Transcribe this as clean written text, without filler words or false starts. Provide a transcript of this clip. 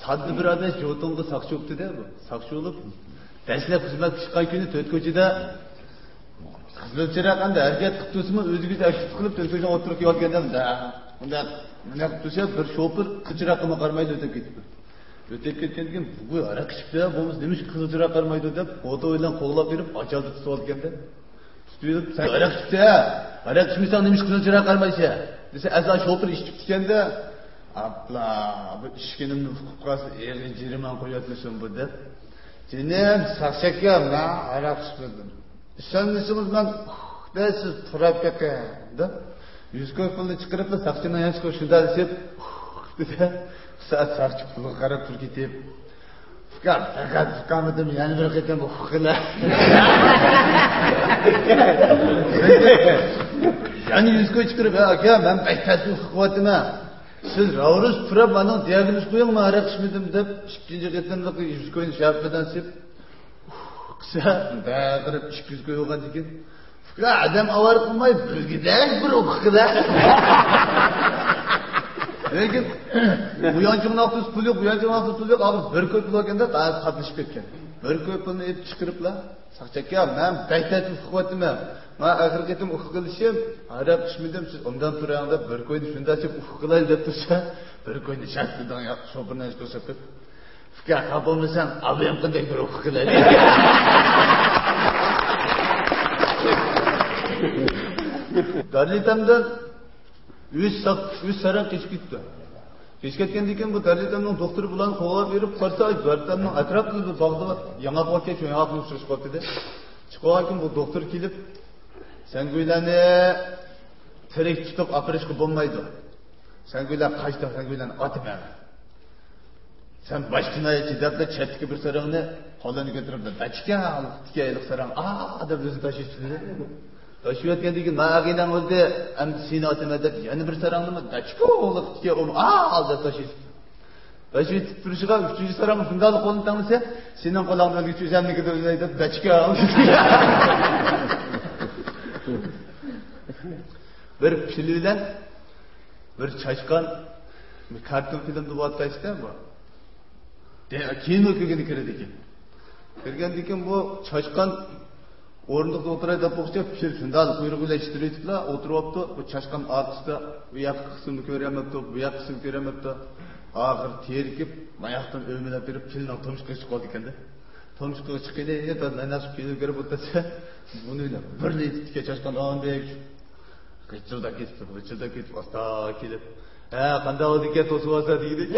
Sadlı bir adam jotonga sakçı oldu da bu. Sakçı olup dastlab xizmat chiqqan kuni to'rt ko'chada qizil chiraqanda harakat qilib tursinmi o'ziga aktiv qilib to'rt ko'chadan o'tirib yotganda unda nima qilib tursa bir shopir qizchiraqqa qarmaydi o'tib ketdi. O'tib ketgandan keyin bu aroq ichibdi, bo'lmasa nima uchun qizil chiraq qarmaydi deb foto bilan qo'llab berib achaldi tutib olganda tutib sen aroq ichibdi, aroq ichmasang nima uchun qizil chiraq qarmaysan desa azal shopir ichib ketganda abla bu ishkinimni fuqasi erga jiriman qo'yatmisan bu deb Cenem sakşakya ben arak içmedim. Sen misiniz ben siz turab ketken. 100 koy pulni çıkarıp da sakçının yanlış koy şunda desip dedi. Saat sakçı pulu karab tur ketip. Fakat çıkamadım yani bir ketem bu hukukla. Yani 100 koy çıkarıp ya ben bektaşı hukukatıma. Siz ravruz turab bana diagnoz koyun mu arak içmedim deyip ikinci ketemde 100 koyun şey yapmadan sip kısa dağırıp 200 koy olgan dikin. Ya adam avar kılmay bilgidek bir hukukla. Lekin bu yancımın altı pul yok, bu yancımın altı pul yok. Abi bir koy pul olganda daha katlaşıp ketken. Bir koy pulunu hep çıkarıp la. Sakçak ya ben bektaşı hukukatıma. Ma ahir ketim ufuk kılışım, Arap içmedim siz ondan turağında bir koydu şunda açıp ufuk kılayım deyip dursa, bir koydu şartlıdan ya şopuruna hiç koysakıp, fikir kapılmışsan abim kıday bir ufuk kılayım. Darlitamdan 100 saran geçip gitti. Geçip ketkendiken bu Darlitamdan doktoru bulan kovalap verip karsa Darlitamdan atraflı bir bağda var. Yana bak geç, yana atmış çıkıp dedi. Çıkarken bu doktor gelip sen güyləni terek tutup apırışkı bulmaydı. Sen güylən kaçta, sen güylən atma. Sen başkinaya çidep de çetki bir sarığını kolunu götürüp de daçka alıp dikeylik sarığını da bizi taşıyıp dedi. Taşıyıp etkendiği ki mağinen oldu hem seni atma edip yani bir sarığını mı daçka olup dikey onu da taşıyıp. Taşıyıp duruşuğa 3. sarığını şundalı kolunu tanısa senin kolağından 350 kadar edip daçka alıp bir piliyle bir çaşkan bir karton filmde bu atayışta mı? Kino kökeni kirdi ki. Kirgendikin bu çaşkan orundukta oturaydı boğuşça pil şundan kuyruğuyla iştiriydik la oturup bu çaşkan artista bu yak kısmını göremepti, bu yak kısmını göremepti. Ağır terikip ayaktan övmeler verip pilin tomuşka çıkıp oldu kendi. Tomuşka çıkıyla da nasıl pili görüp otasa bunu öyle bir neydi çaşkan ağın beyik. Kıçılda ketip, hasta kelip. Qanda oldu ki tosu olsa deydi.